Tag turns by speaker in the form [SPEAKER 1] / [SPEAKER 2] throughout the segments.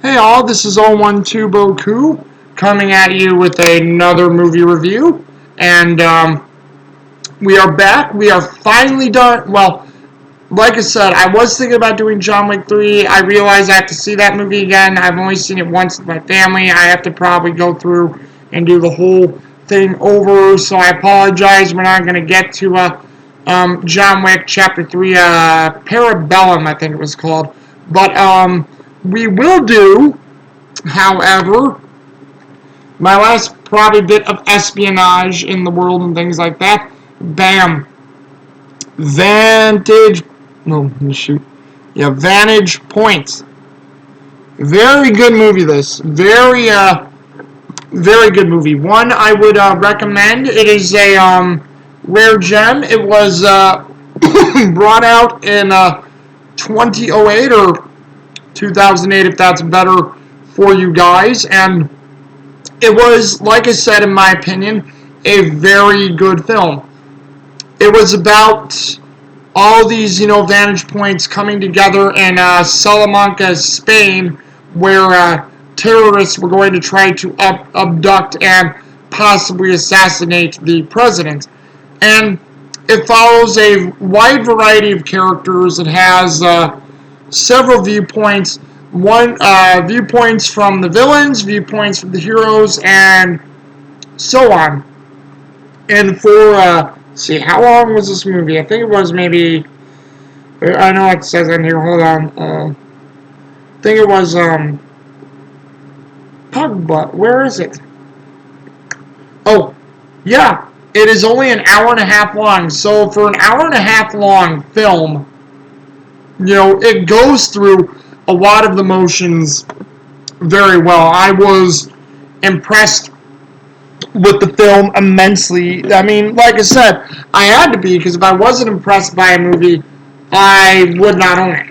[SPEAKER 1] Hey all, this is 012 Boku coming at you with another movie review. And we are back. We are finally done. Well, like I said, I was thinking about doing John Wick 3. I realized I have to see that movie again. I've only seen it once with my family. I have to probably go through and do the whole thing over. So I apologize. We're not going to get to John Wick Chapter 3, Parabellum, I think it was called. But we will do, however, my last probably bit of espionage in the world and things like that. Bam. Vantage. No, let me shoot. Yeah, Vantage Point. Very good movie, this. Very good movie. One I would recommend. It is a rare gem. It was brought out in 2008 or 2008, if that's better for you guys. And it was, like I said, in my opinion, a very good film. It was about all these, vantage points coming together in Salamanca, Spain, where terrorists were going to try to abduct and possibly assassinate the president. And it follows a wide variety of characters. It has several viewpoints. Viewpoints from the villains, viewpoints from the heroes, and so on. And for see, how long was this movie? I think it was maybe. I know it says in here. Hold on. I think it was Pugbutt. Where is it? Oh, yeah. It is only an hour and a half long. So for an hour and a half long film, it goes through a lot of the motions very well. I was impressed with the film immensely. I mean, like I said, I had to be, because if I wasn't impressed by a movie, I would not own it.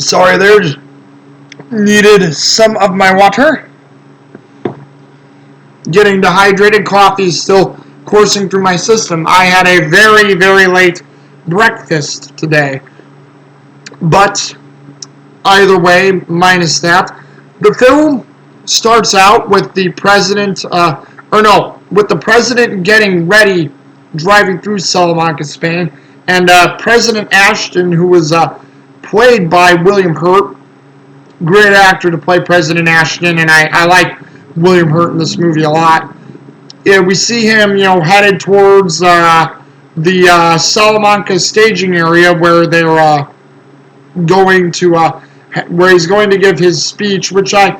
[SPEAKER 1] Sorry, there. Needed some of my water. Getting dehydrated. Coffee is still coursing through my system. I had a very, very late breakfast today. But either way, minus that, the film starts out with the president, with the president getting ready, driving through Salamanca, Spain, and President Ashton, who was played by William Hurt, great actor to play President Ashton, and I like William Hurt in this movie a lot. Yeah, we see him, headed towards the Salamanca staging area where they're going to, where he's going to give his speech, which I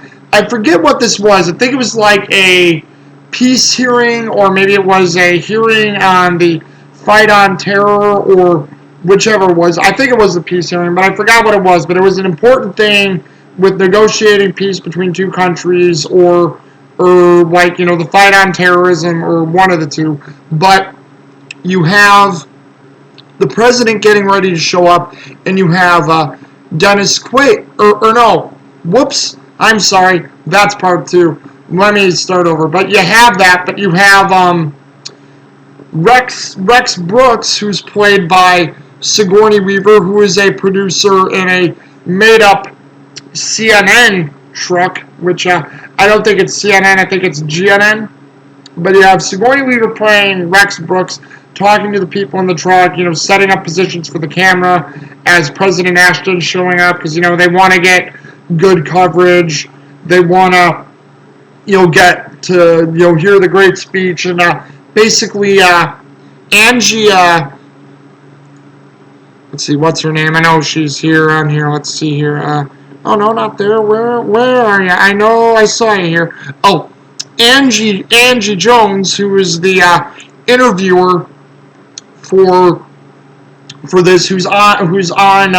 [SPEAKER 1] forget what this was. I think it was like a peace hearing, or maybe it was a hearing on the fight on terror, or whichever it was. I think it was a peace hearing, but I forgot what it was. But it was an important thing with negotiating peace between two countries, or like, the fight on terrorism, or one of the two. But you have the president getting ready to show up, and you have Dennis Quaid, or no, whoops, I'm sorry, that's part two. Let me start over. But you have that, but you have Rex Brooks, who's played by Sigourney Weaver, who is a producer in a made-up CNN truck, which I don't think it's CNN, I think it's GNN. But you have Sigourney Weaver playing Rex Brooks, talking to the people in the truck, setting up positions for the camera as President Ashton showing up, because, they want to get good coverage. They want to, get to, hear the great speech. And basically, Angie, let's see, what's her name? I know she's here on here. Let's see here. Oh, no, not there. Where are you? I know I saw you here. Oh, Angie Jones, who is the interviewer for this, who's on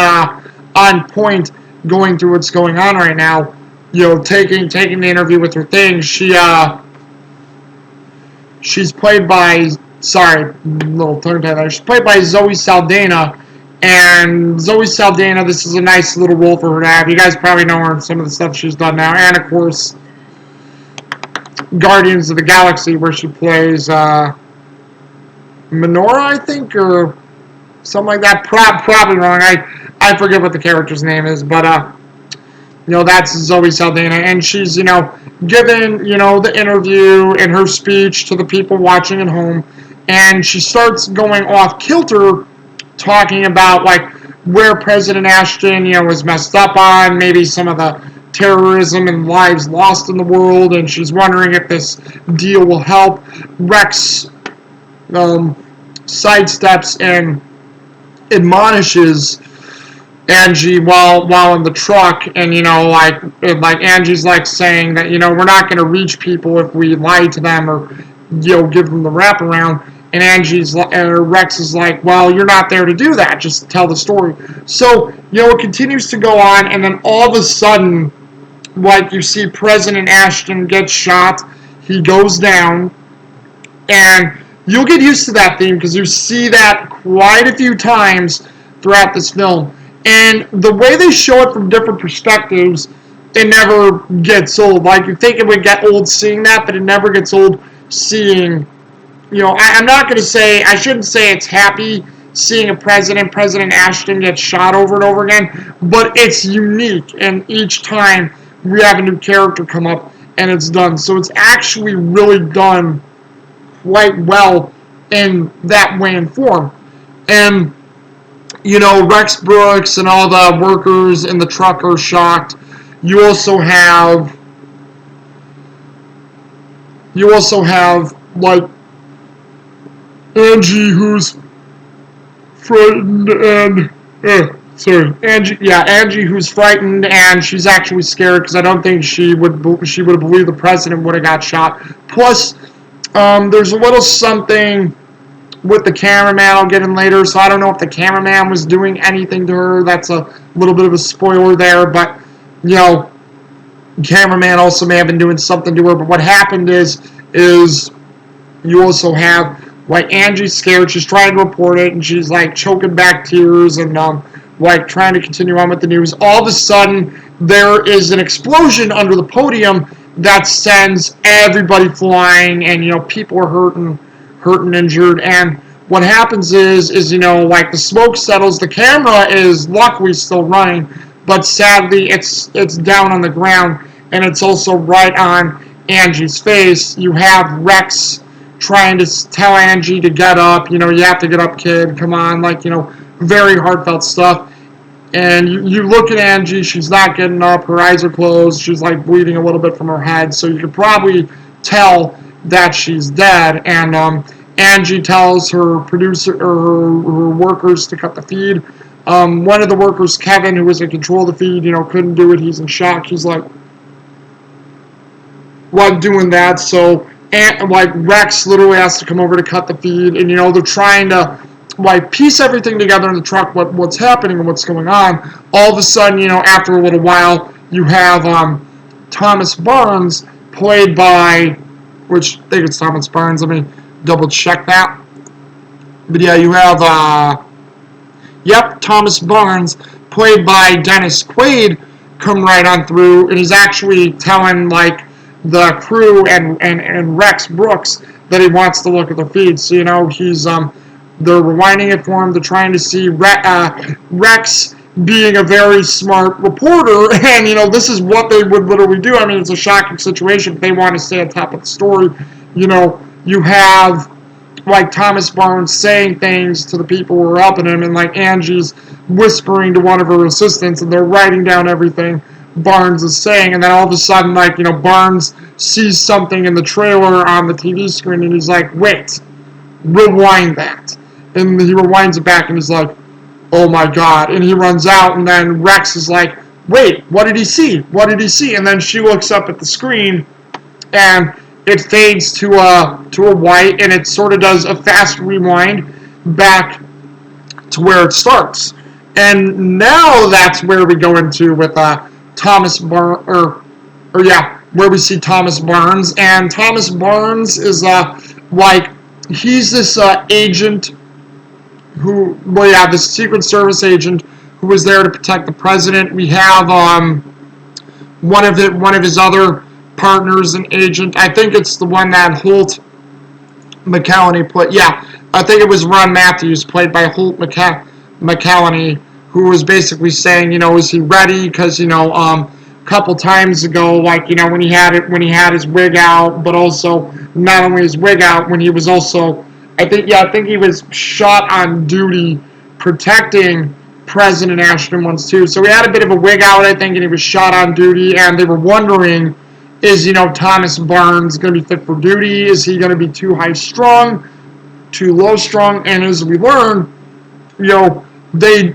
[SPEAKER 1] point, going through what's going on right now, taking the interview with her thing. She's played by, sorry, little tongue tie there. She's played by Zoe Saldana, and Zoe Saldana, this is a nice little role for her to have. You guys probably know her in some of the stuff she's done now, and of course Guardians of the Galaxy, where she plays Minora, I think, or something like that. Probably wrong. I I forget what the character's name is, but that's Zoe Saldana, and she's given the interview and her speech to the people watching at home, and she starts going off kilter, talking about like where President Ashton was messed up on, maybe some of the terrorism and lives lost in the world, and she's wondering if this deal will help. Rex sidesteps and admonishes Angie while in the truck, and like Angie's like saying that we're not going to reach people if we lie to them or give them the wraparound, and Rex is like, well, you're not there to do that, just tell the story. So it continues to go on, and then all of a sudden, like, you see President Ashton get shot, he goes down, and you'll get used to that theme because you see that quite a few times throughout this film. And the way they show it from different perspectives, it never gets old. Like, you think it would get old seeing that, but it never gets old seeing, I'm not going to say, I shouldn't say it's happy seeing President Ashton get shot over and over again, but it's unique, and each time we have a new character come up, and it's done. So it's actually really done quite well in that way and form. And Rex Brooks and all the workers in the truck are shocked. You also have like Angie, who's frightened, and Angie, who's frightened, and she's actually scared because I don't think she would have believed the president would have got shot. Plus, there's a little something with the cameraman I'll get in later, so I don't know if the cameraman was doing anything to her. That's a little bit of a spoiler there, but the cameraman also may have been doing something to her. But what happened is you also have like Angie's scared, she's trying to report it, and she's like choking back tears and like trying to continue on with the news. All of a sudden there is an explosion under the podium that sends everybody flying, and people are hurt and injured. And what happens is like the smoke settles, the camera is luckily still running, but sadly it's down on the ground, and it's also right on Angie's face. You have Rex trying to tell Angie to get up, you have to get up, kid, come on, like, very heartfelt stuff. And you look at Angie, she's not getting up, her eyes are closed, she's like bleeding a little bit from her head, so you could probably tell that she's dead. And Angie tells her producer or her workers to cut the feed. One of the workers, Kevin, who was in control of the feed, couldn't do it. He's in shock. He's like doing that. So, like, Rex literally has to come over to cut the feed, and they're trying to like piece everything together in the truck, what's happening and what's going on. All of a sudden, after a little while, you have Thomas Barnes, played by, which I think it's Thomas Barnes. Let me double check that. But yeah, you have Thomas Barnes, played by Dennis Quaid, come right on through, and he's actually telling like the crew and Rex Brooks that he wants to look at their feeds. So he's they're rewinding it for him. They're trying to see Rex being a very smart reporter, and this is what they would literally do. I mean, it's a shocking situation, but they want to stay on top of the story. You have like Thomas Barnes saying things to the people who are helping him, and like Angie's whispering to one of her assistants, and they're writing down everything Barnes is saying. And then all of a sudden, like, Barnes sees something in the trailer on the TV screen, and he's like, wait, rewind that. And he rewinds it back, and he's like, oh my god. And he runs out, and then Rex is like, wait, what did he see? What did he see? And then she looks up at the screen, and it fades to a white, and it sort of does a fast rewind back to where it starts. And now that's where we go into with Thomas Barnes, where we see Thomas Barnes. And Thomas Barnes is like, he's this agent who, this Secret Service agent who was there to protect the president. We have one of his other partners, an agent. I think it's the one that Holt McCallany played. Yeah, I think it was Ron Matthews, played by Holt McCallany, who was basically saying, is he ready? Because a couple times ago, like when he had his wig out, but also not only his wig out, when he was also, I think he was shot on duty protecting President Ashton once too. So he had a bit of a wig out, I think, and he was shot on duty, and they were wondering, is Thomas Barnes going to be fit for duty? Is he going to be too high strung, too low strung? And as we learn, they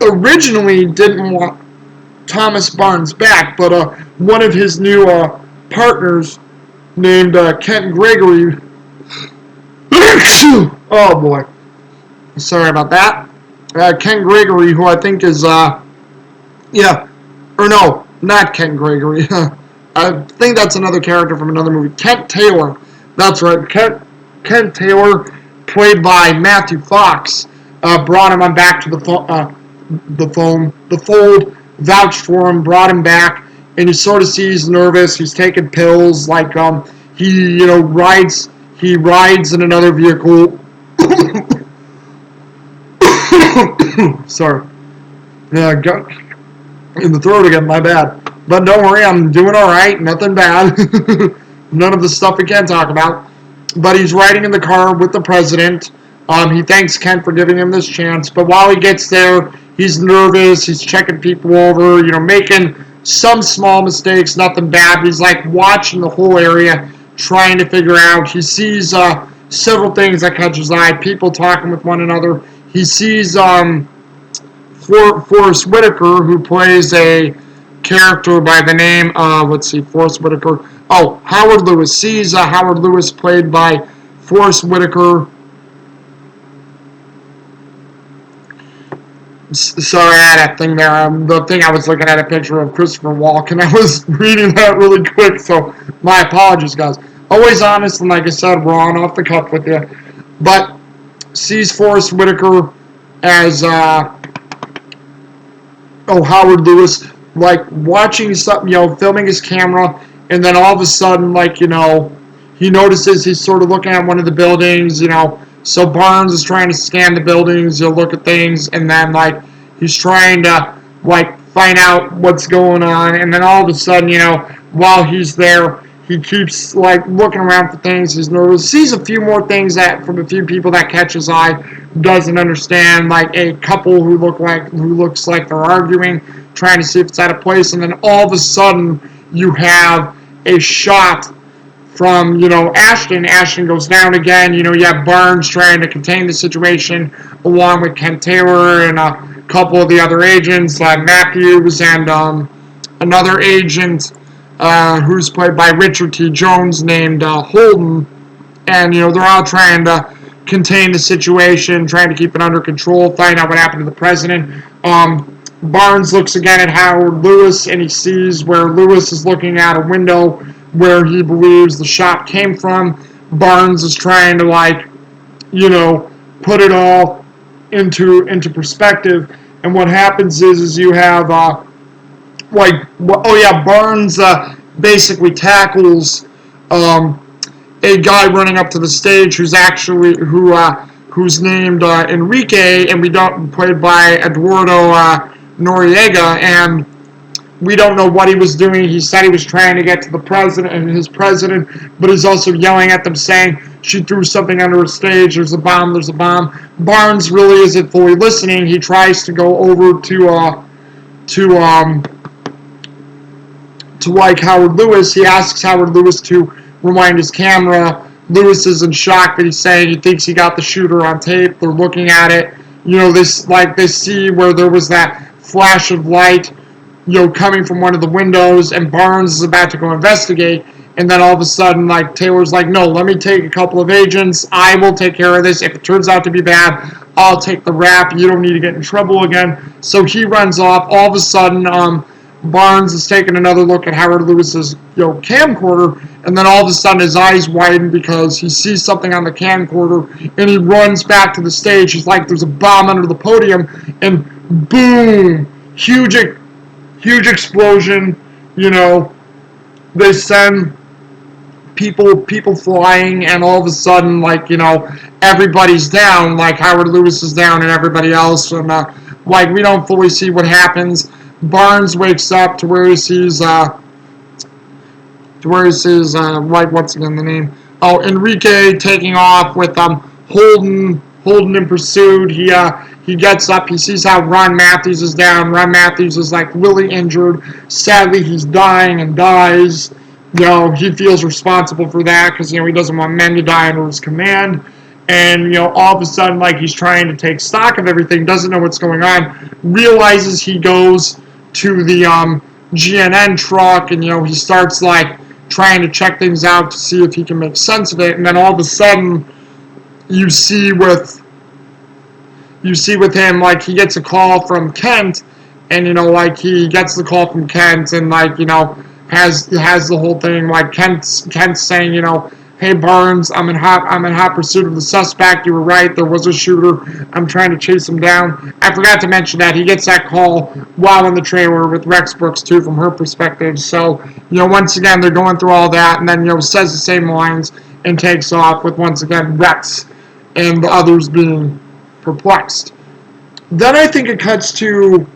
[SPEAKER 1] originally didn't want Thomas Barnes back, but one of his new partners named Kent Gregory. Oh boy, sorry about that. Kent Gregory, who I think is or no, not Kent Gregory. I think that's another character from another movie. Kent Taylor. That's right. Kent Taylor, played by Matthew Fox, brought him on back to the fold, vouched for him, brought him back, and you sort of see he's nervous. He's taking pills, like he rides in another vehicle. Sorry. Yeah, got in the throat again, my bad. But don't worry, I'm doing alright, nothing bad. None of the stuff we can't talk about. But he's riding in the car with the president. He thanks Kent for giving him this chance. But while he gets there, he's nervous. He's checking people over, making some small mistakes, nothing bad. He's like watching the whole area, trying to figure out. He sees several things that catch his eye. People talking with one another. He sees Forrest Whitaker, who plays a character by the name of, Forrest Whitaker. Oh, Howard Lewis. Sees Howard Lewis, played by Forrest Whitaker. Sorry, I had that thing there. The thing I was looking at a picture of Christopher Walken. I was reading that really quick, so my apologies, guys. Always honest, and like I said, we're on off the cuff with you. But sees Forrest Whitaker as Howard Lewis, like watching something, filming his camera, and then all of a sudden, he notices he's sort of looking at one of the buildings, so Barnes is trying to scan the buildings, look at things, and then, he's trying to, find out what's going on, and then all of a sudden, while he's there, he keeps, looking around for things, he's nervous, sees a few more things from a few people that catch his eye, doesn't understand, a couple who looks like they're arguing, trying to see if it's out of place, and then all of a sudden, you have a shot from, Ashton. Ashton goes down again. You have Barnes trying to contain the situation along with Kent Taylor and a couple of the other agents, Matthews and another agent who's played by Richard T. Jones named Holden. And, they're all trying to contain the situation, trying to keep it under control, find out what happened to the president. Barnes looks again at Howard Lewis, and he sees where Lewis is looking out a window where he believes the shot came from. Barnes is trying to, put it all into perspective. And what happens is you have, Barnes basically tackles a guy running up to the stage who's named Enrique, and played by Eduardo Noriega, and we don't know what he was doing. He said he was trying to get to the president and his president, but he's also yelling at them saying, she threw something under a stage, there's a bomb. Barnes really isn't fully listening. He tries to go over to Howard Lewis. He asks Howard Lewis to rewind his camera. Lewis is in shock that he's saying he thinks he got the shooter on tape. They're looking at it. They see where there was that flash of light, coming from one of the windows, and Barnes is about to go investigate, and then all of a sudden, Taylor's like, no, let me take a couple of agents, I will take care of this, if it turns out to be bad, I'll take the rap, you don't need to get in trouble again. So he runs off. All of a sudden, Barnes is taking another look at Howard Lewis's, camcorder, and then all of a sudden his eyes widen because he sees something on the camcorder, and he runs back to the stage. He's like, there's a bomb under the podium, and boom, huge explosion. They send people flying, and all of a sudden, everybody's down, Howard Lewis is down and everybody else, and Like, we don't fully see what happens. Barnes wakes up to where he sees, like, what's again the name? Oh, Enrique taking off with, Holden in pursuit. He gets up, he sees how Ron Matthews is down. Ron Matthews is, like, really injured. Sadly, he's dying and dies. He feels responsible for that because, he doesn't want men to die under his command. And, all of a sudden, like, he's trying to take stock of everything, doesn't know what's going on, realizes he goes to the GNN truck, and, he starts, like, trying to check things out to see if he can make sense of it. And then all of a sudden, you see with him, like, he gets a call from Kent, and, like, he gets the call from Kent, and, like, has the whole thing, like, Kent's saying, hey, Barnes, I'm in hot pursuit of the suspect. You were right, there was a shooter. I'm trying to chase him down. I forgot to mention that he gets that call while in the trailer with Rex Brooks, too, from her perspective. So, once again, they're going through all that, and then, says the same lines and takes off with, once again, Rex and the others being perplexed. Then I think it cuts to,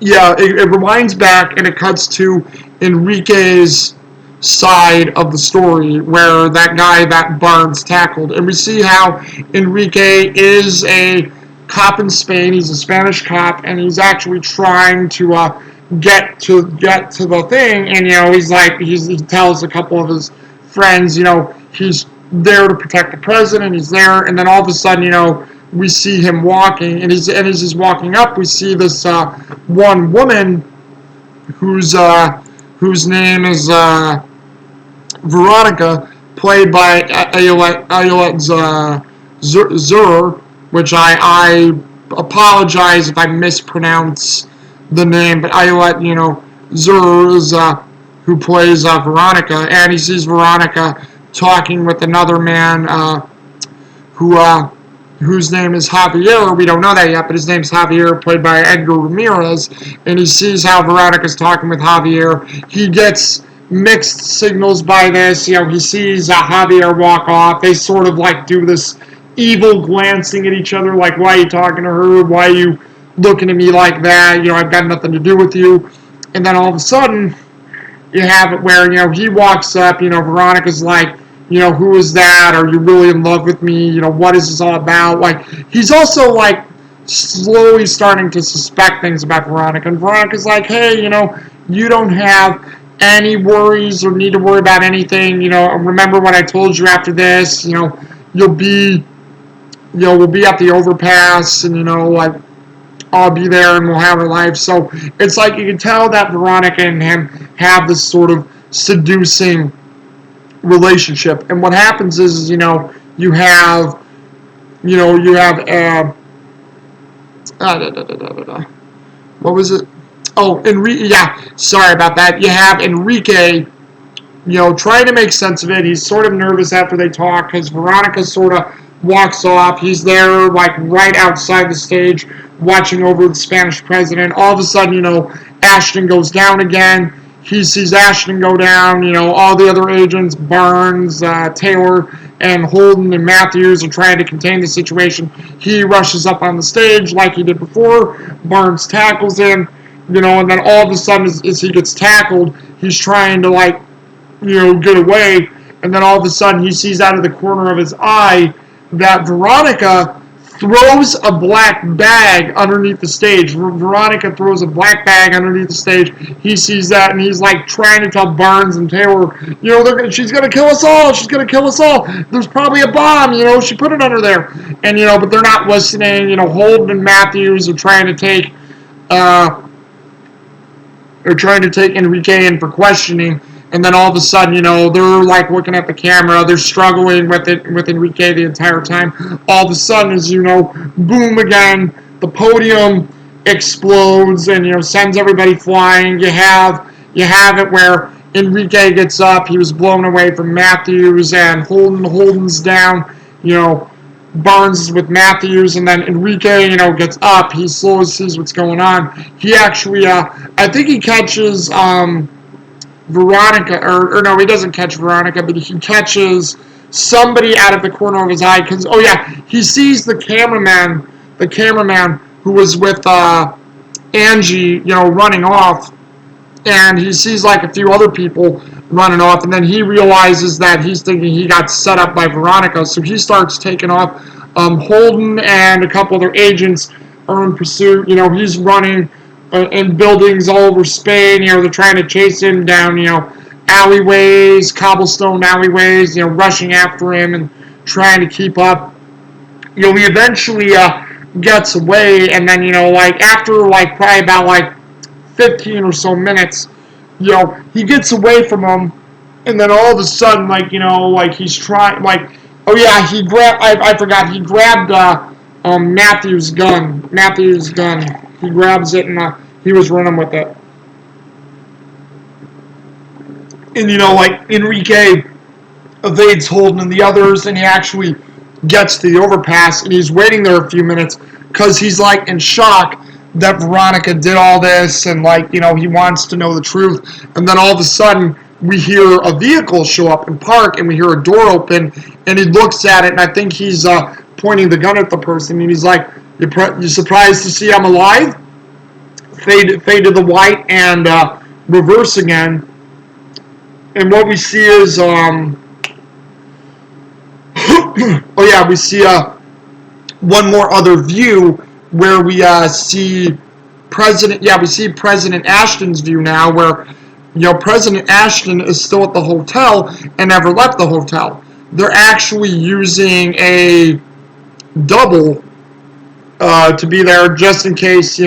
[SPEAKER 1] it rewinds back and it cuts to Enrique's side of the story where that guy that Barnes tackled. And we see how Enrique is a cop in Spain. He's a Spanish cop, and he's actually trying to get to the thing. And he tells a couple of his friends, he's there to protect the president. He's there, and then all of a sudden, we see him walking, and as he's walking up, we see this one woman whose name is Veronica, played by Ayolet Zur, which I apologize if I mispronounce the name, but Ayolet, Zur is who plays Veronica, and he sees Veronica talking with another man whose name is Javier. We don't know that yet, but his name's Javier, played by Edgar Ramirez, and he sees how Veronica's talking with Javier. He gets mixed signals by this. He sees Javier walk off. They sort of, like, do this evil glancing at each other, like, why are you talking to her? Why are you looking at me like that? I've got nothing to do with you. And then all of a sudden, you have it where, he walks up, Veronica's like, who is that? Are you really in love with me? What is this all about? Like, he's also, like, slowly starting to suspect things about Veronica. And Veronica's like, hey, you don't have any worries or need to worry about anything. Remember what I told you after this. We'll be at the overpass, and, like, I'll be there, and we'll have our life. So it's like you can tell that Veronica and him have this sort of seducing relationship. And what happens is, you have what was it? Oh, Enrique. Yeah, sorry about that. You have Enrique, trying to make sense of it. He's sort of nervous after they talk because Veronica sort of walks off. He's there, like, right outside the stage, watching over the Spanish president. All of a sudden, Ashton goes down again. He sees Ashton go down. All the other agents, Barnes, Taylor, and Holden and Matthews are trying to contain the situation. He rushes up on the stage like he did before. Barnes tackles him, and then all of a sudden, as he gets tackled, he's trying to, like, get away. And then all of a sudden, he sees out of the corner of his eye that Veronica throws a black bag underneath the stage. Veronica throws a black bag underneath the stage. He sees that, and he's, like, trying to tell Barnes and Taylor, she's going to kill us all. She's going to kill us all. There's probably a bomb, she put it under there. And, but they're not listening. Holden and Matthews are trying to take Enrique in for questioning. And then all of a sudden, they're, like, looking at the camera. They're struggling with Enrique the entire time. All of a sudden, as boom again, the podium explodes and, sends everybody flying. You have it where Enrique gets up. He was blown away from Matthews, and Holden's down. Barnes is with Matthews, and then Enrique, gets up. He slowly sees what's going on. He actually, I think he catches Veronica, or no, he doesn't catch Veronica, but he catches somebody out of the corner of his eye, because, he sees the cameraman who was with Angie, running off, and he sees like a few other people running off, and then he realizes that he's thinking he got set up by Veronica, so he starts taking off. Holden and a couple other agents are in pursuit. He's running in buildings all over Spain. They're trying to chase him down, alleyways, cobblestone alleyways, rushing after him and trying to keep up. He eventually gets away, and then, after, probably about, 15 or so minutes, he gets away from him, and then all of a sudden, he's trying, oh yeah, I forgot, he grabbed, Matthew's gun, he grabs it, and, he was running with it. And, Enrique evades Holden and the others, and he actually gets to the overpass, and he's waiting there a few minutes, because he's, in shock that Veronica did all this, and, he wants to know the truth. And then all of a sudden, we hear a vehicle show up and park, and we hear a door open, and he looks at it, and I think he's pointing the gun at the person, and he's like, you surprised to see I'm alive? Fade to the white, and reverse again. And what we see is, we see one more other view where we see President Ashton's view now, where President Ashton is still at the hotel and never left the hotel. They're actually using a double to be there just in case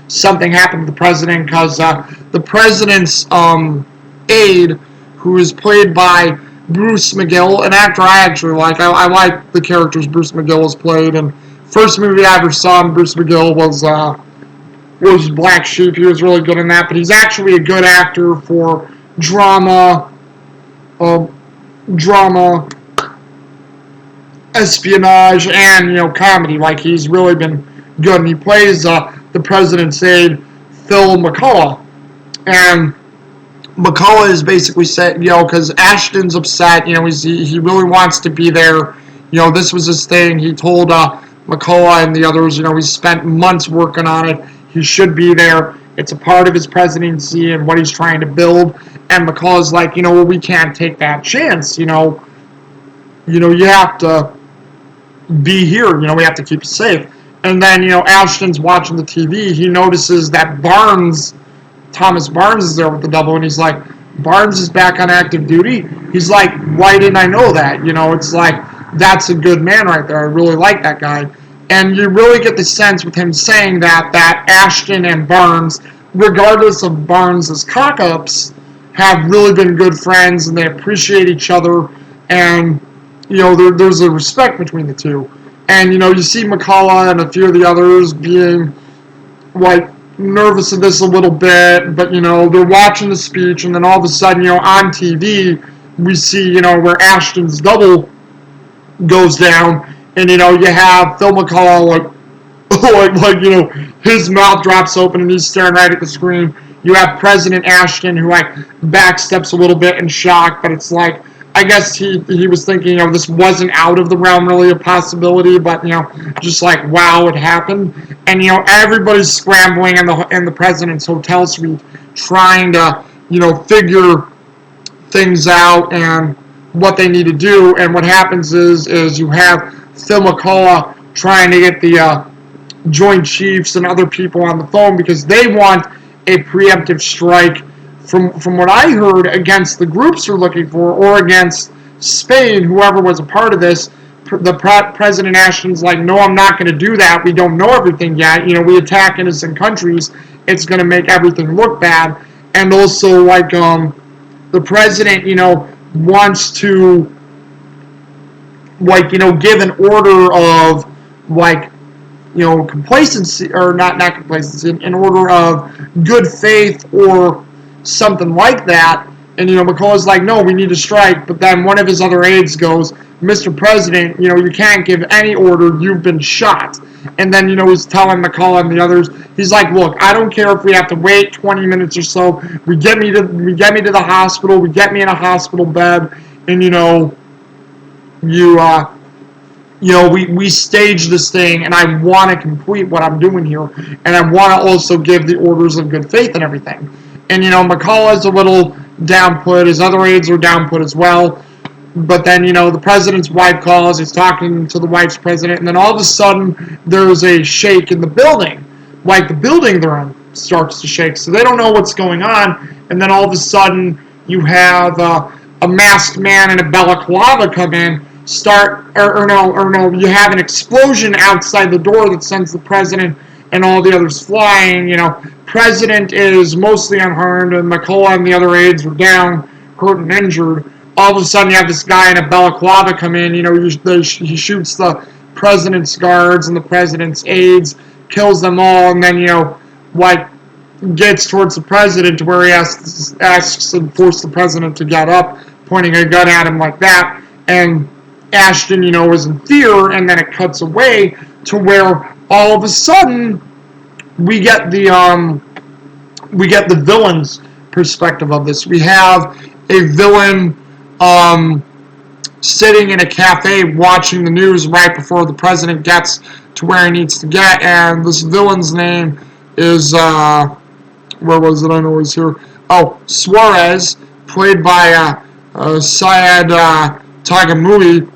[SPEAKER 1] something happened to the president, because the president's aide, who is played by Bruce McGill, an actor I actually like. I like the characters Bruce McGill has played. And first movie I ever saw him, Bruce McGill, was Black Sheep. He was really good in that. But he's actually a good actor for drama, espionage, and comedy. He's really been good. And he plays the president's aide, Phil McCullough, and McCullough is basically said, because Ashton's upset, he really wants to be there. This was his thing. He told McCullough and the others, he spent months working on it. He should be there. It's a part of his presidency and what he's trying to build. And McCullough's like, we can't take that chance. You have to be here. We have to keep it safe. And then, Ashton's watching the TV. He notices that Thomas Barnes is there with the double, and he's like, Barnes is back on active duty? He's like, why didn't I know that? It's like, that's a good man right there. I really like that guy. And you really get the sense with him saying that Ashton and Barnes, regardless of Barnes' cock-ups, have really been good friends, and they appreciate each other, and, there's a respect between the two. And, you see McCullough and a few of the others being, nervous of this a little bit, but they're watching the speech, and then all of a sudden, on TV, we see, where Ashton's double goes down, and you have Phil McCullough his mouth drops open and he's staring right at the screen. You have President Ashton, who backsteps a little bit in shock, but it's like, I guess he was thinking, this wasn't out of the realm really a possibility, but just wow, it happened. And everybody's scrambling in the president's hotel suite, trying to figure things out and what they need to do. And what happens is you have Phil McCullough trying to get the Joint Chiefs and other people on the phone, because they want a preemptive strike from what I heard against the groups they're looking for, or against Spain, whoever was a part of this. President Ashton's like, no, I'm not going to do that. We don't know everything yet. We attack innocent countries. It's going to make everything look bad. And also, the president, wants to, give an order of, complacency, or not complacency, an order of good faith or something like that. And, McCullough's like, no, we need to strike. But then one of his other aides goes, Mr. President, you can't give any order. You've been shot. And then, he's telling McCullough and the others, he's like, look, I don't care if we have to wait 20 minutes or so. We get me to the hospital. We get me in a hospital bed. And, we stage this thing, and I want to complete what I'm doing here, and I want to also give the orders of good faith and everything. And, McCullough's a little down put. His other aides are down put as well. But then, the president's wife calls. He's talking to the wife's president. And then all of a sudden, there's a shake in the building. Like the building they're in starts to shake. So they don't know what's going on. And then all of a sudden, you have a masked man and a balaclava come in. You have an explosion outside the door that sends the president and all the others flying. President is mostly unharmed, and McCullough and the other aides are down, hurt and injured. All of a sudden, you have this guy in a balaclava come in. He shoots the president's guards and the president's aides, kills them all, and then gets towards the president where he asks and forces the president to get up, pointing a gun at him like that. And Ashton, is in fear, and then it cuts away to where all of a sudden we get the villain's perspective of this. We have a villain sitting in a cafe watching the news right before the president gets to where he needs to get, and this villain's name is where was it? I know he's here. Oh, Suarez, played by Syed Taghmaoui.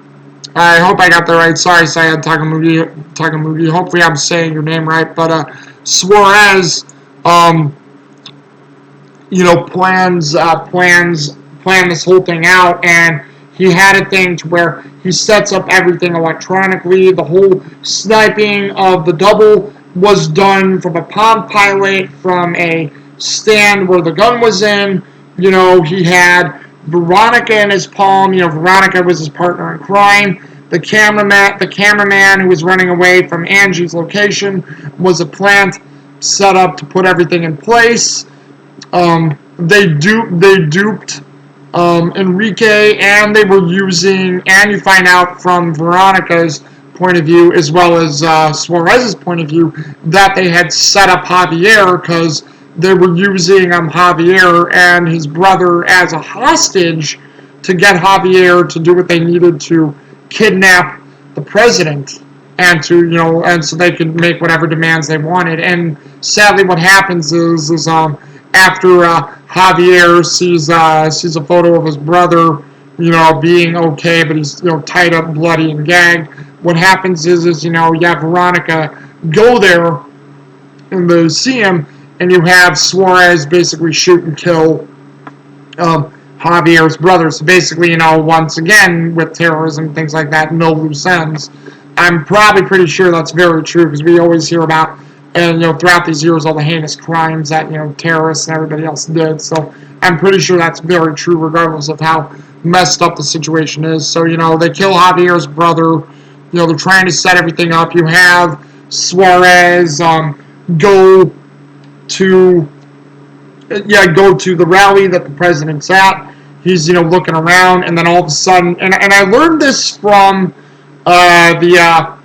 [SPEAKER 1] I hope I got that right. Sorry, Syed Taghmaoui. Hopefully I'm saying your name right. But Suarez, plan this whole thing out, and he had a thing to where he sets up everything electronically. The whole sniping of the double was done from a Palm Pilot, from a stand where the gun was in. He had Veronica in his palm. Veronica was his partner in crime. The cameraman who was running away from Angie's location was a plant set up to put everything in place. They duped Enrique, and they were using, and you find out from Veronica's point of view as well as Suarez's point of view that they had set up Javier because they were using Javier and his brother as a hostage to get Javier to do what they needed to kidnap the president and so they could make whatever demands they wanted. And sadly, what happens is after Javier sees a photo of his brother, being okay, but he's tied up, bloody, and gagged. What happens is you have Veronica go there, and they see him, and you have Suarez basically shoot and kill Javier's brother. So basically, once again, with terrorism and things like that, no loose ends. I'm probably pretty sure that's very true because we always hear about, and throughout these years, all the heinous crimes that terrorists and everybody else did. So I'm pretty sure that's very true, regardless of how messed up the situation is. So they kill Javier's brother. They're trying to set everything up. You have Suarez go to the rally that the president's at. He's looking around, and then all of a sudden, and I learned this from the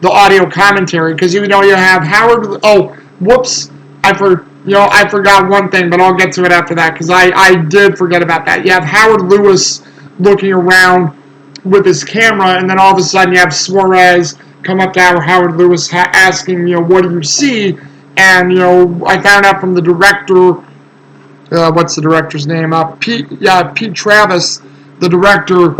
[SPEAKER 1] audio commentary, because you have Howard. Oh, whoops! I forgot one thing, but I'll get to it after that because I did forget about that. You have Howard Lewis looking around with his camera, and then all of a sudden you have Suarez come up to Howard Lewis asking, what do you see? And I found out from the director. What's the director's name? Pete Travis, the director.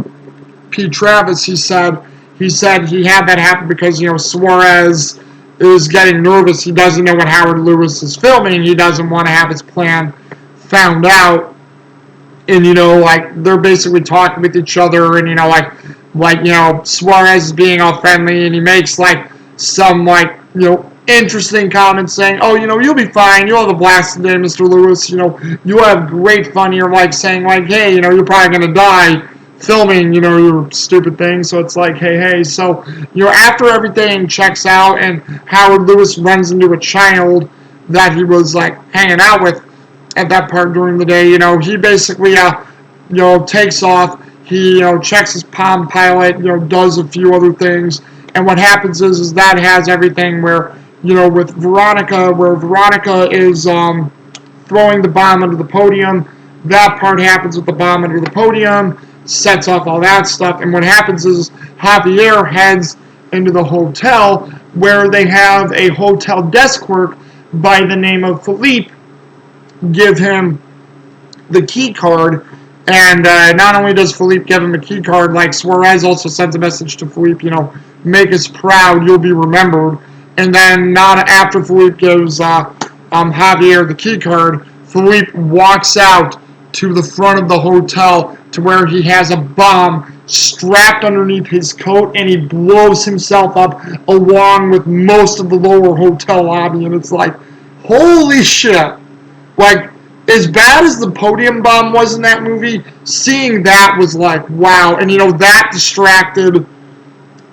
[SPEAKER 1] Pete Travis. He said he had that happen because Suarez is getting nervous. He doesn't know what Howard Lewis is filming. He doesn't want to have his plan found out. And they're basically talking with each other, and Suarez is being all friendly, and he makes some interesting comments saying, oh, you'll be fine, you'll have a blast today, Mr. Lewis, you'll have great fun. You're saying hey, you're probably gonna die filming, your stupid thing. So it's hey. So, after everything checks out and Howard Lewis runs into a child that he was hanging out with at that part during the day, he basically takes off. He checks his Palm Pilot, does a few other things, and what happens is that has everything where with Veronica, where Veronica is throwing the bomb under the podium. That part happens with the bomb under the podium. sets off all that stuff. And what happens is Javier heads into the hotel where they have a hotel desk clerk by the name of Philippe give him the key card. And not only does Philippe give him a key card, like Suarez also sends a message to Philippe, make us proud, you'll be remembered. And then not after Philippe gives Javier the key card, Philippe walks out to the front of the hotel to where he has a bomb strapped underneath his coat, and he blows himself up along with most of the lower hotel lobby. And it's like, holy shit. Like, as bad as the podium bomb was in that movie, seeing that was like, wow. And, that distracted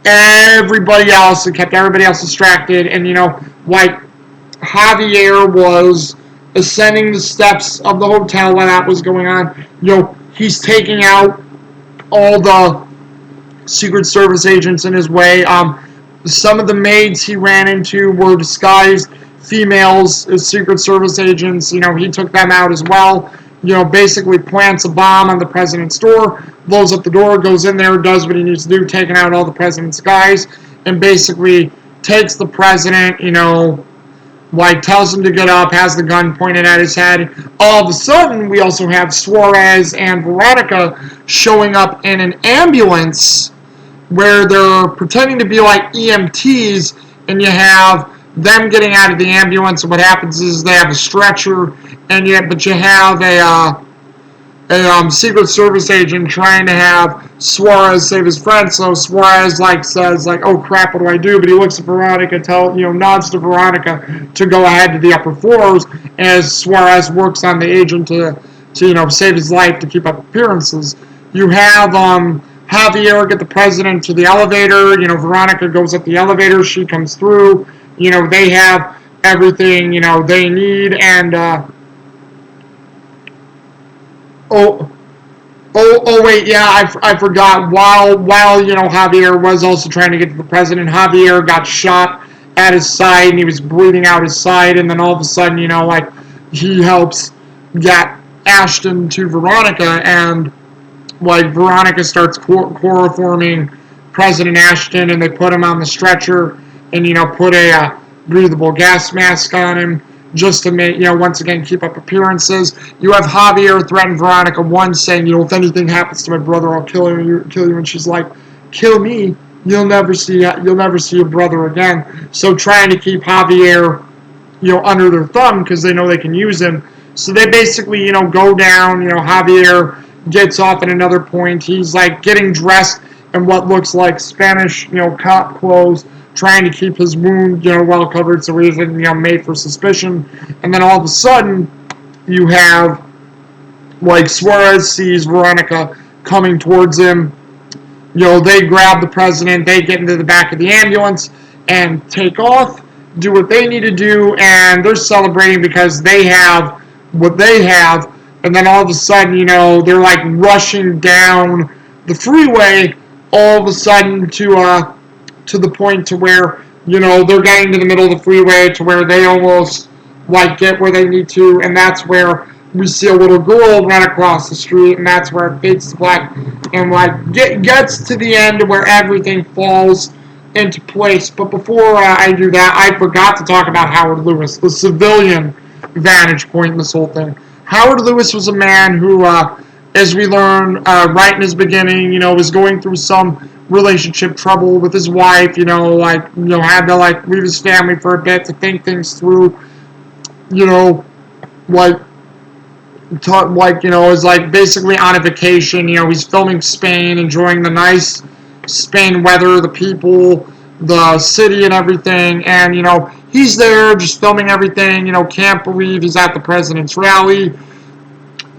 [SPEAKER 1] everybody else. It kept everybody else distracted. And, like, Javier was ascending the steps of the hotel while that was going on. He's taking out all the Secret Service agents in his way. Some of the maids he ran into were disguised females as Secret Service agents. He took them out as well. Basically plants a bomb on the president's door, blows up the door, goes in there, does what he needs to do, taking out all the president's guys, and basically takes the president, tells him to get up, has the gun pointed at his head. All of a sudden, we also have Suarez and Veronica showing up in an ambulance where they're pretending to be like EMTs, and you have them getting out of the ambulance, and what happens is they have a stretcher, but you have a Secret Service agent trying to have Suarez save his friend. So Suarez says oh crap, what do I do? But he looks at Veronica, nods to Veronica to go ahead to the upper floors as Suarez works on the agent to save his life to keep up appearances. You have Javier get the president to the elevator. Veronica goes up the elevator. She comes through. They have everything they need, and wait, yeah, I forgot. While Javier was also trying to get to the president, Javier got shot at his side, and he was bleeding out his side, and then all of a sudden, he helps get Ashton to Veronica, and Veronica starts chloroforming President Ashton, and they put him on the stretcher, and put a breathable gas mask on him, just to make, once again, keep up appearances. You have Javier threaten Veronica once, saying, if anything happens to my brother, I'll kill you. And she's like, kill me, you'll never see your brother again. So trying to keep Javier, under their thumb, because they know they can use him. So they basically, go down. Javier gets off at another point. He's getting dressed in what looks like Spanish, cop clothes, trying to keep his wound, well covered, so he isn't, made for suspicion. And then all of a sudden, you have, Suarez sees Veronica coming towards him. They grab the president, they get into the back of the ambulance and take off, do what they need to do, and they're celebrating because they have what they have. And then all of a sudden, they're rushing down the freeway, all of a sudden to the point to where, they're getting to the middle of the freeway to where they almost, get where they need to, and that's where we see a little girl run across the street, and that's where it fades to black, and, gets to the end where everything falls into place. But before I do that, I forgot to talk about Howard Lewis, the civilian vantage point in this whole thing. Howard Lewis was a man who, as we learn right in his beginning, was going through some relationship trouble with his wife, had to leave his family for a bit to think things through, is basically on a vacation. He's filming Spain, enjoying the nice Spain weather, the people, the city, and everything. And he's there just filming everything. Can't believe he's at the president's rally.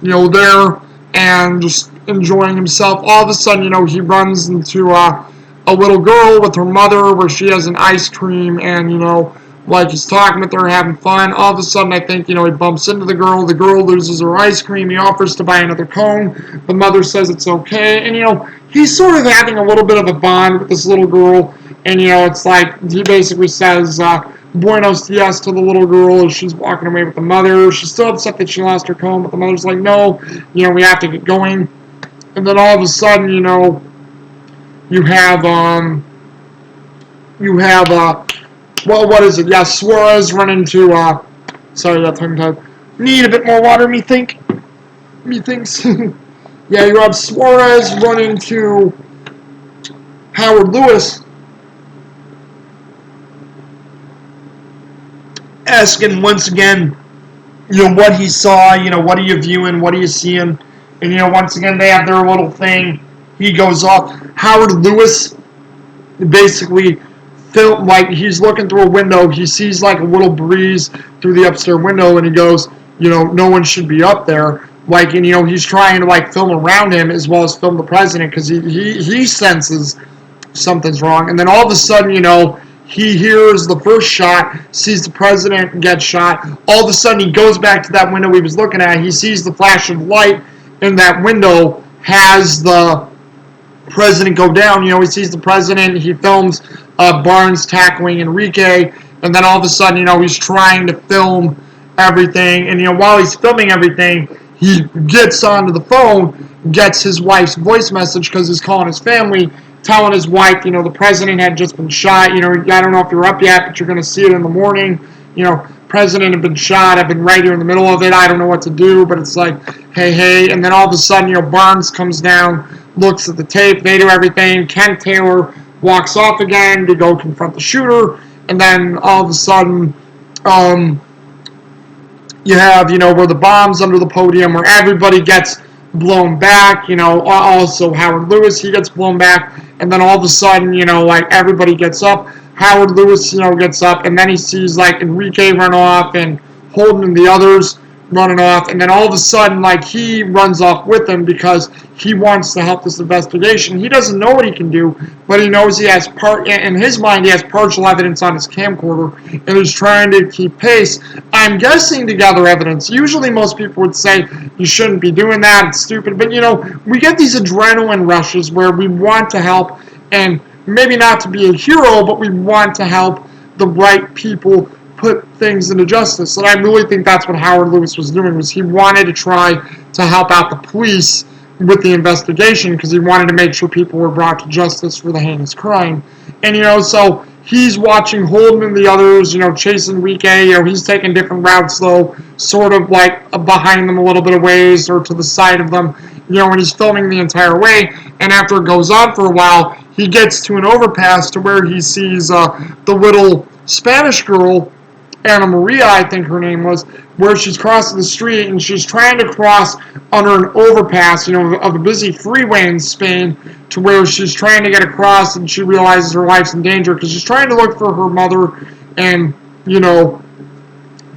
[SPEAKER 1] There and just enjoying himself. All of a sudden, he runs into a little girl with her mother, where she has an ice cream, and he's talking with her, having fun. All of a sudden, I think, he bumps into the girl. The girl loses her ice cream. He offers to buy another cone. The mother says it's okay. And, he's sort of having a little bit of a bond with this little girl. And, it's he basically says, Buenos dias to the little girl as she's walking away with the mother. She's still upset that she lost her cone, but the mother's like, no, we have to get going. And then all of a sudden, you have, well, what is it? Yeah, Suarez running to, sorry, that tongue tied. Need a bit more water, methinks. Yeah, you have Suarez running to Howard Lewis, asking once again, what he saw, what are you viewing, what are you seeing? And, once again, they have their little thing. He goes off. Howard Lewis basically like he's looking through a window. He sees like a little breeze through the upstairs window, and he goes, no one should be up there. Like, and he's trying to like film around him as well as film the president because he senses something's wrong. And then all of a sudden, he hears the first shot, sees the president get shot. All of a sudden, he goes back to that window he was looking at. He sees the flash of light in that window, has the president go down. He sees the president. He films Barnes tackling Enrique. And then all of a sudden, he's trying to film everything. And, while he's filming everything, he gets onto the phone, gets his wife's voice message because he's calling his family, telling his wife, the president had just been shot. I don't know if you're up yet, but you're going to see it in the morning. President had been shot. I've been right here in the middle of it. I don't know what to do, but it's like, hey. And then all of a sudden, Barnes comes down, looks at the tape. They do everything. Kent Taylor walks off again to go confront the shooter. And then all of a sudden, you have, where the bomb's under the podium, where everybody gets blown back. Also Howard Lewis, he gets blown back. And then all of a sudden, like everybody gets up. Howard Lewis, gets up, and then he sees like Enrique run off and Holden and the others running off, and then all of a sudden, like he runs off with them because he wants to help this investigation. He doesn't know what he can do, but he knows he has in his mind he has partial evidence on his camcorder, and he's trying to keep pace. I'm guessing to gather evidence. Usually, most people would say you shouldn't be doing that. It's stupid, but we get these adrenaline rushes where we want to help and. Maybe not to be a hero, but we want to help the right people put things into justice. And I really think that's what Howard Lewis was doing, was he wanted to try to help out the police with the investigation because he wanted to make sure people were brought to justice for the heinous crime. And, so he's watching Holden and the others, chasing Enrique. He's taking different routes, though, sort of like behind them a little bit of ways or to the side of them, and he's filming the entire way. And after it goes on for a while, he gets to an overpass to where he sees the little Spanish girl, Ana Maria, I think her name was, where she's crossing the street and she's trying to cross under an overpass, of a busy freeway in Spain, to where she's trying to get across and she realizes her life's in danger because she's trying to look for her mother and,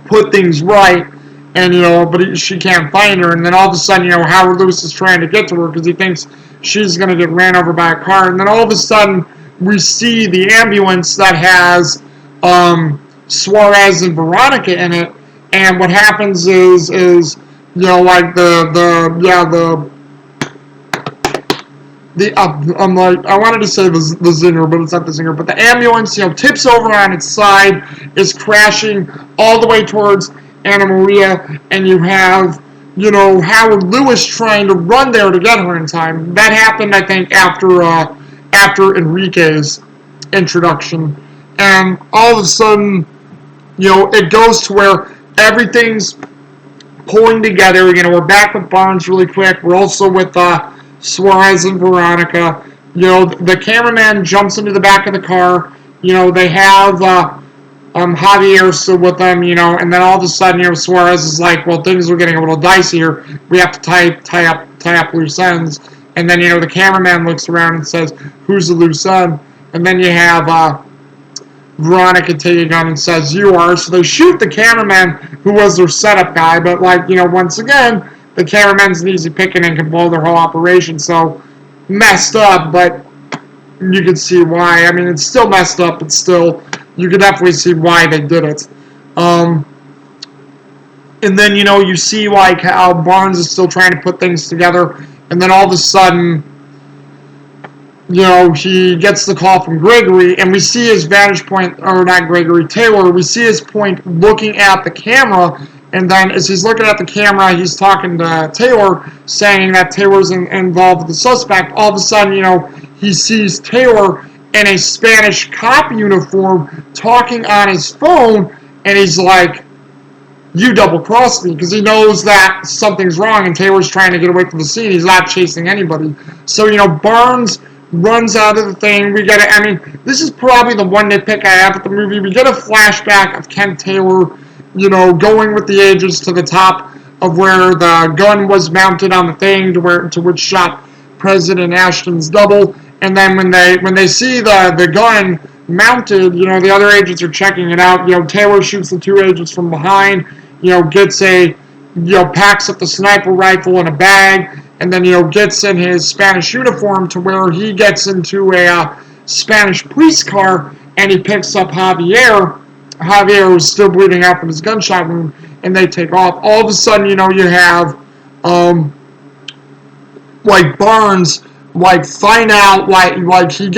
[SPEAKER 1] put things right. And, but she can't find her. And then all of a sudden, Howard Lewis is trying to get to her because he thinks she's going to get ran over by a car. And then all of a sudden, we see the ambulance that has Suarez and Veronica in it. And what happens is like I'm like, I wanted to say the zinger, but it's not the zinger. But the ambulance, tips over on its side, is crashing all the way towards Ana Maria, and you have, Howard Lewis trying to run there to get her in time. That happened, I think, after Enrique's introduction. And all of a sudden, it goes to where everything's pulling together. We're back with Barnes really quick. We're also with Suarez and Veronica. The cameraman jumps into the back of the car. They have Javier still with them, and then all of a sudden, Suarez is like, well, things are getting a little dicey here. We have to tie up loose ends. And then, the cameraman looks around and says, who's the loose end? And then you have Veronica taking a gun and says, you are. So they shoot the cameraman who was their setup guy, but once again, the cameraman's an easy picking and can blow their whole operation. So messed up, but you can see why. I mean, it's still messed up, but still, you can definitely see why they did it. And then, you see how Barnes is still trying to put things together, and then all of a sudden, he gets the call from Gregory, and we see his vantage point, or not Gregory, Taylor, we see his point looking at the camera, And then as he's looking at the camera, he's talking to Taylor, saying that Taylor's involved with the suspect. All of a sudden, he sees Taylor in a Spanish cop uniform talking on his phone, and he's like, you double-crossed me, because he knows that something's wrong, and Taylor's trying to get away from the scene. He's not chasing anybody. So, Barnes runs out of the thing. This is probably the one nitpick I have with the movie. We get a flashback of Kent Taylor, going with the agents to the top of where the gun was mounted on the thing, to which shot President Ashton's double. And then when they see the gun mounted, the other agents are checking it out. Taylor shoots the two agents from behind, gets packs up the sniper rifle in a bag, and then, gets in his Spanish uniform to where he gets into a Spanish police car, and he picks up Javier. Javier was still bleeding out from his gunshot wound, and they take off. All of a sudden, you have, Barnes, find out, he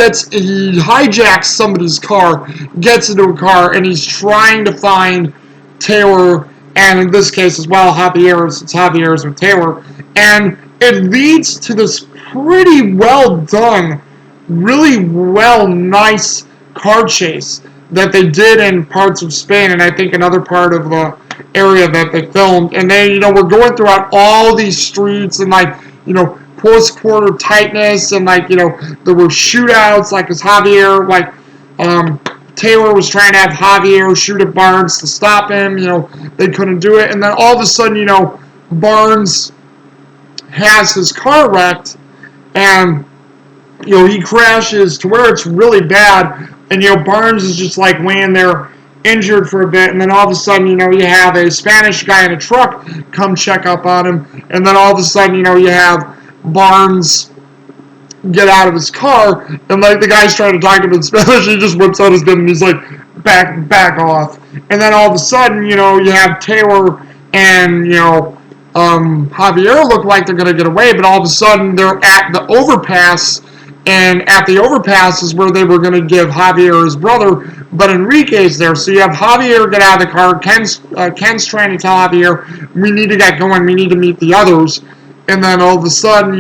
[SPEAKER 1] hijacks somebody's car, gets into a car, and he's trying to find Taylor, and in this case as well, Javier's with Taylor, and it leads to this pretty well done, really nice car chase that they did in parts of Spain, and I think another part of the area that they filmed, and they, we're going throughout all these streets, and close quarter tightness, and there were shootouts, as Javier, Taylor was trying to have Javier shoot at Barnes to stop him, they couldn't do it, and then all of a sudden, Barnes has his car wrecked, and, he crashes to where it's really bad, and, Barnes is just, laying there injured for a bit, and then all of a sudden, you have a Spanish guy in a truck come check up on him, and then all of a sudden, you have Barnes get out of his car, and the guy's trying to talk to him in Spanish, he just whips out his gun and he's like, back off. And then all of a sudden, you have Taylor and, Javier look like they're going to get away, but all of a sudden they're at the overpass, and at the overpass is where they were going to give Javier his brother, but Enrique's there. So you have Javier get out of the car, Ken's trying to tell Javier, we need to get going, we need to meet the others. And then all of a sudden,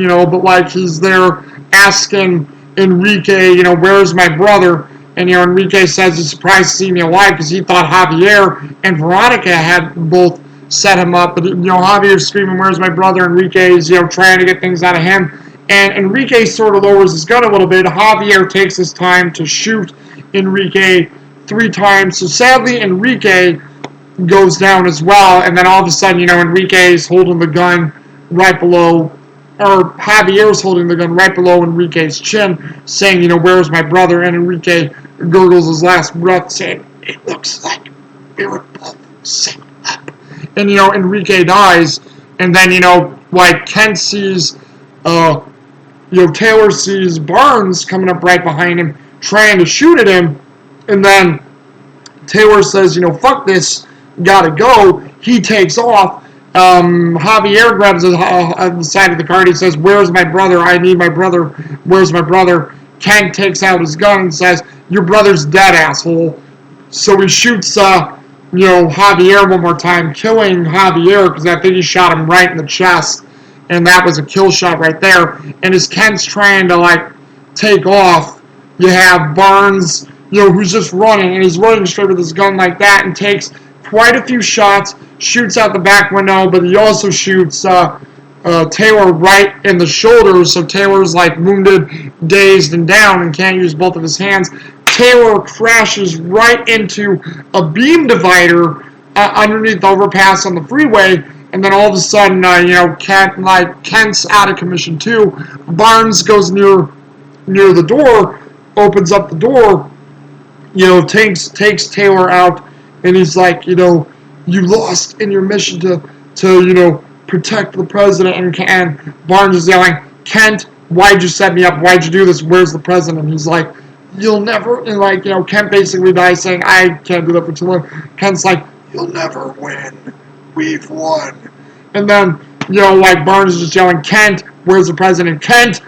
[SPEAKER 1] he's there asking Enrique, where's my brother? And, Enrique says he's surprised to see me alive because he thought Javier and Veronica had both set him up. But, Javier's screaming, where's my brother? Enrique's, trying to get things out of him. And Enrique sort of lowers his gun a little bit. Javier takes his time to shoot Enrique 3 times. So sadly, Enrique goes down as well. And then all of a sudden, Enrique's holding the gun right below, or Javier's holding the gun right below Enrique's chin, saying, where's my brother? And Enrique gurgles his last breath, saying, it looks like we were both set up. And, Enrique dies, and then, Kent sees, Taylor sees Barnes coming up right behind him, trying to shoot at him, and then Taylor says, fuck this, gotta go. He takes off. Javier grabs the side of the car and he says, where's my brother? I need my brother. Where's my brother? Kent takes out his gun and says, your brother's dead, asshole. So he shoots, Javier one more time, killing Javier because I think he shot him right in the chest. And that was a kill shot right there. And as Kent's trying to, take off, you have Barnes, who's just running, and he's running straight with his gun like that and takes quite a few shots, shoots out the back window, but he also shoots Taylor right in the shoulder, so Taylor's wounded, dazed, and down and can't use both of his hands. Taylor crashes right into a beam divider underneath the overpass on the freeway, and then all of a sudden, Kent's out of commission too. Barnes goes near the door, opens up the door, takes Taylor out, and he's like, you lost in your mission to protect the president. And Barnes is yelling, Kent, why'd you set me up? Why'd you do this? Where's the president? And he's like, you'll never, and Kent basically dies saying, I can't do that for too long. Kent's like, you'll never win. We've won. And then, Barnes is just yelling, Kent, where's the president? Kent!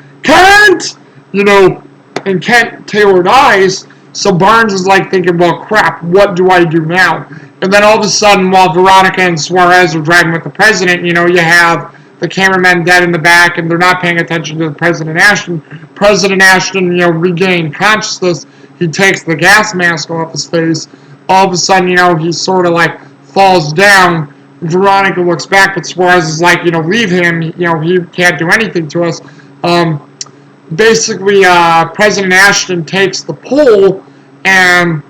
[SPEAKER 1] And Taylor dies. So Barnes is like thinking, well, crap, what do I do now? And then all of a sudden, while Veronica and Suarez are driving with the president, you have the cameraman dead in the back, and they're not paying attention to the President Ashton. President Ashton, regained consciousness. He takes the gas mask off his face. All of a sudden, he sort of like falls down. Veronica looks back, but Suarez is like, leave him. He can't do anything to us. Basically, President Ashton takes the pole, and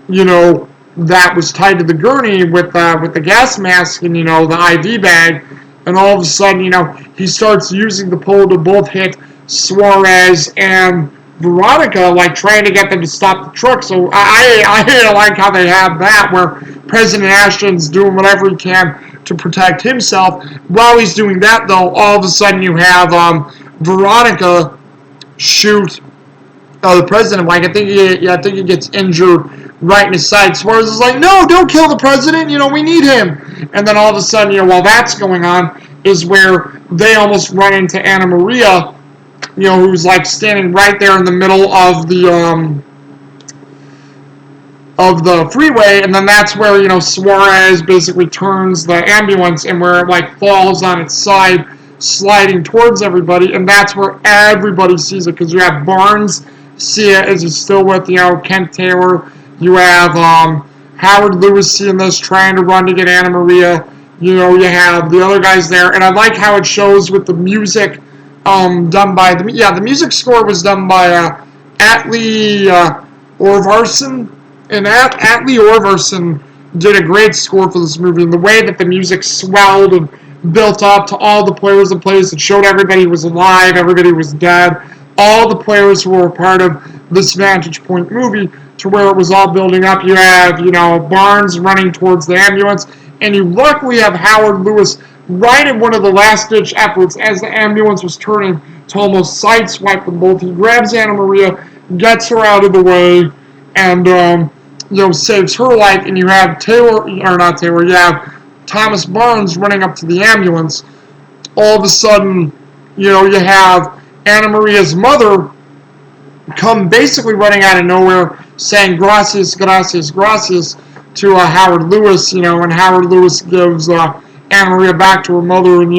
[SPEAKER 1] that was tied to the gurney with the gas mask and the IV bag, and all of a sudden he starts using the pole to both hit Suarez and Veronica, like trying to get them to stop the truck. So I like how they have that, where President Ashton's doing whatever he can to protect himself. While he's doing that, though, all of a sudden you have Veronica shoot the president. Like I think he gets injured right in his side. Suarez is like, no, don't kill the president. We need him. And then all of a sudden, while that's going on, is where they almost run into Anna Maria, who's like standing right there in the middle of the freeway, and then that's where Suarez basically turns the ambulance, and where it like falls on its side, sliding towards everybody, and that's where everybody sees it, because you have Barnes see it as he's still with Kent Taylor. You have Howard Lewis seeing this, trying to run to get Anna Maria. You have the other guys there, and I like how it shows with the music done by the music score was done by Atli Orvarsson, and Atli Orvarsson did a great score for this movie, and the way that the music swelled and built up to all the players in place, it showed everybody was alive, everybody was dead, all the players who were part of this Vantage Point movie, to where it was all building up. You have, Barnes running towards the ambulance, and you luckily have Howard Lewis right in one of the last-ditch efforts as the ambulance was turning to almost sideswipe them both. He grabs Anna Maria, gets her out of the way, and, saves her life, and you have you have Thomas Barnes running up to the ambulance. All of a sudden, you have Anna Maria's mother come basically running out of nowhere, saying gracias, gracias, gracias to Howard Lewis, and Howard Lewis gives Anna Maria back to her mother, and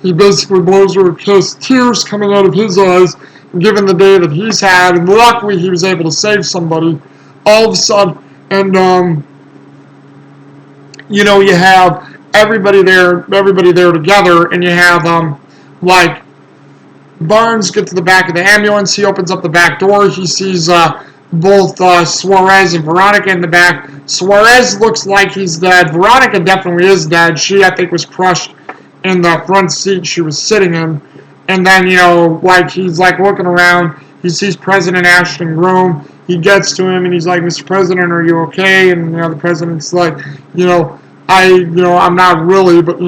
[SPEAKER 1] he basically blows her a kiss, tears coming out of his eyes, given the day that he's had, and luckily he was able to save somebody. All of a sudden, and you have everybody there together, and you have like Barnes get to the back of the ambulance. He opens up the back door. He sees both Suarez and Veronica in the back. Suarez looks like he's dead. Veronica definitely is dead. She, I think, was crushed in the front seat she was sitting in. And then, he's like looking around. He sees President Ashton Groom. He gets to him and he's like, Mr. President, are you okay? And, the president's like, I'm not really, but,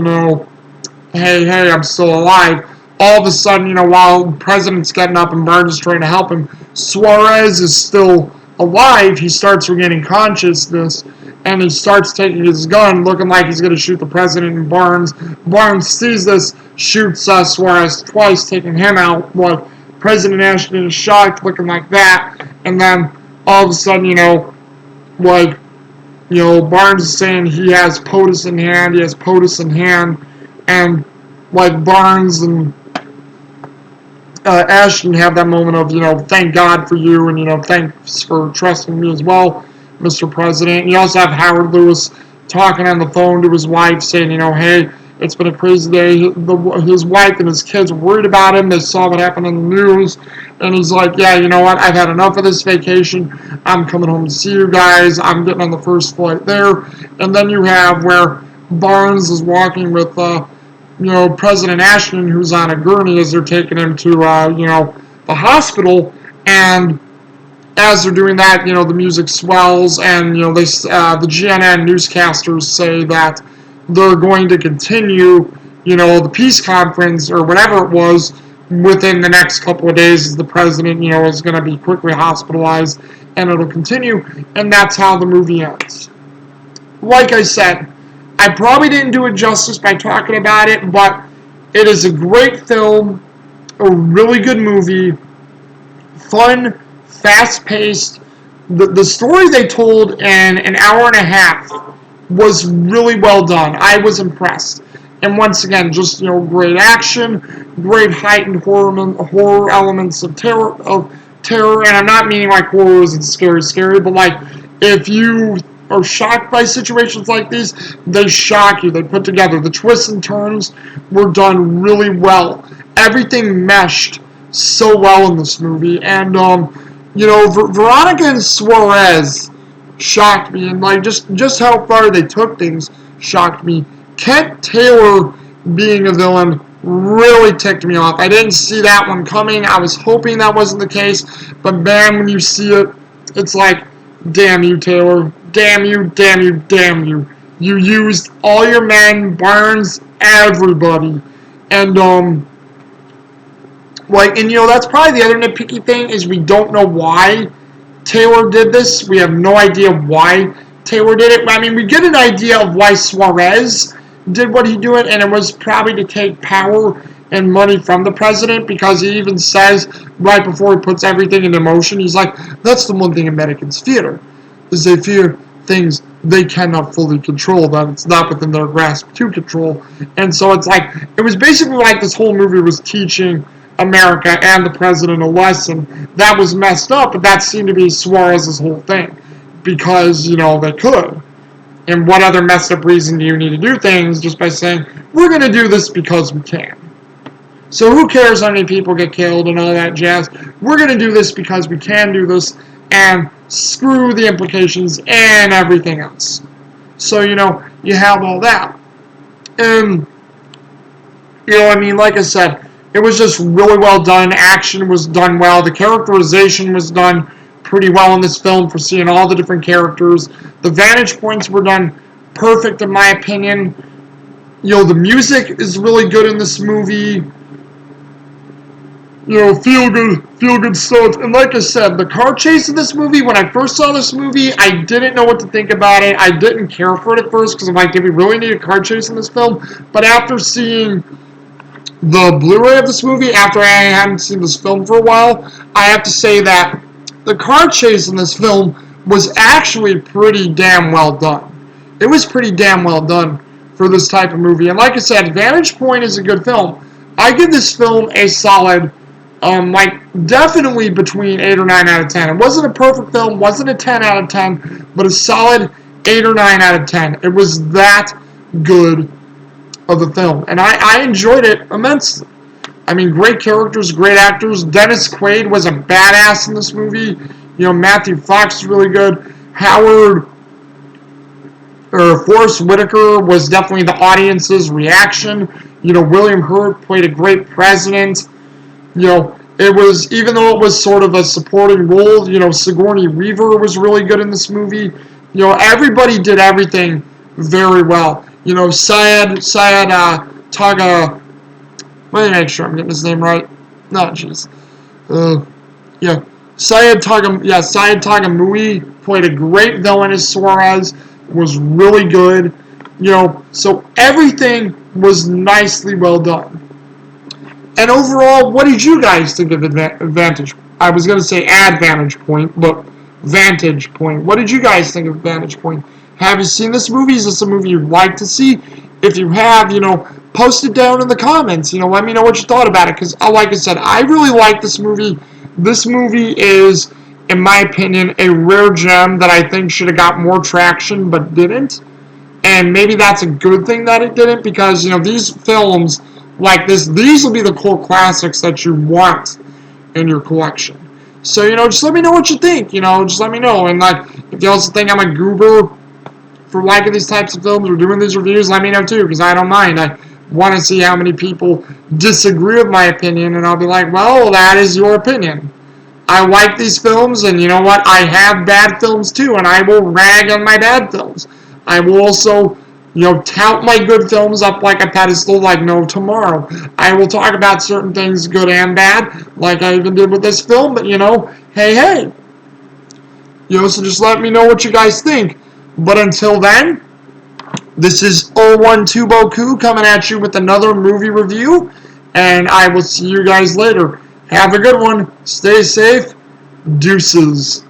[SPEAKER 1] hey, I'm still alive. All of a sudden, while the president's getting up and Barnes is trying to help him, Suarez is still alive. He starts regaining consciousness, and he starts taking his gun, looking like he's going to shoot the president, and Barnes sees this, shoots Suarez twice, taking him out, while President Ashton is shocked, looking like that, and then all of a sudden, Barnes is saying he has POTUS in hand, and Barnes and Ashton have that moment of, thank God for you, and, thanks for trusting me as well, Mr. President. And you also have Howard Lewis talking on the phone to his wife, saying, hey, it's been a crazy day. His wife and his kids were worried about him. They saw what happened on the news, and he's like, yeah, you know what, I've had enough of this vacation. I'm coming home to see you guys. I'm getting on the first flight there. And then you have where Barnes is walking with, President Ashton, who's on a gurney as they're taking him to, the hospital, and as they're doing that, the music swells, and, the GNN newscasters say that they're going to continue, the peace conference, or whatever it was, within the next couple of days, as the president, is going to be quickly hospitalized, and it'll continue, and that's how the movie ends. Like I said, I probably didn't do it justice by talking about it, but it is a great film, a really good movie, fun, fast-paced, the story they told in an hour and a half was really well done. I was impressed. And once again, just great action, great heightened horror elements of terror. And I'm not meaning like horror isn't scary, but like if you are shocked by situations like these, they shock you. They put together the twists and turns were done really well. Everything meshed so well in this movie, and Veronica and Suarez shocked me, and like just how far they took things shocked me. Kent Taylor being a villain really ticked me off. I didn't see that one coming. I was hoping that wasn't the case, but man, when you see it, it's like, damn you, Taylor. Damn you, damn you, damn you. You used all your men, Barnes, everybody. And that's probably the other nitpicky thing is we don't know why Taylor did this. We have no idea why Taylor did it. I mean, we get an idea of why Suarez did what he did, and it was probably to take power and money from the president, because he even says right before he puts everything into motion, he's like, that's the one thing Americans fear, is they fear things they cannot fully control, that it's not within their grasp to control. And so it's like, it was basically like this whole movie was teaching America and the president a lesson that was messed up, but that seemed to be Suarez's whole thing, because they could. And what other messed up reason do you need to do things just by saying, we're going to do this because we can? So who cares how many people get killed and all that jazz? We're going to do this because we can do this, and screw the implications and everything else. So, you have all that. And, like I said, it was just really well done. Action was done well. The characterization was done pretty well in this film for seeing all the different characters. The vantage points were done perfect in my opinion. The music is really good in this movie. Feel good stuff. And like I said, the car chase in this movie, when I first saw this movie, I didn't know what to think about it. I didn't care for it at first, because I'm like, did we really need a car chase in this film? But after seeing the Blu-ray of this movie, after I hadn't seen this film for a while, I have to say that the car chase in this film was actually pretty damn well done. It was pretty damn well done for this type of movie. And like I said, Vantage Point is a good film. I give this film a solid, definitely between 8 or 9 out of 10. It wasn't a perfect film, wasn't a 10 out of 10, but a solid 8 or 9 out of 10. It was that good of a film, and I enjoyed it immensely. I mean, great characters, great actors. Dennis Quaid was a badass in this movie. Matthew Fox is really good. Forrest Whitaker was definitely the audience's reaction. William Hurt played a great president. It was, even though it was sort of a supporting role, Sigourney Weaver was really good in this movie. Everybody did everything very well. Syed Taga, let me make sure I'm getting his name right. No, jeez. Syed Tagamui played a great villain as Suarez, was really good. So everything was nicely well done. And overall, what did you guys think of Vantage? I was going to say Advantage Point, but Vantage Point. What did you guys think of Vantage Point? Have you seen this movie? Is this a movie you'd like to see? If you have, post it down in the comments. Let me know what you thought about it. Because, like I said, I really like this movie. This movie is, in my opinion, a rare gem that I think should have got more traction, but didn't. And maybe that's a good thing that it didn't, because, these films like this, these will be the cult classics that you want in your collection. So, just let me know what you think. Just let me know. And, if you also think I'm a goober for liking these types of films or doing these reviews, let me know too, because I don't mind. I want to see how many people disagree with my opinion, and I'll be like, well, that is your opinion. I like these films, and you know what? I have bad films too, and I will rag on my bad films. I will also, tout my good films up like a pedestal like no tomorrow. I will talk about certain things, good and bad, like I even did with this film, but hey. So just let me know what you guys think. But until then, this is 012 Boku coming at you with another movie review, and I will see you guys later. Have a good one. Stay safe. Deuces.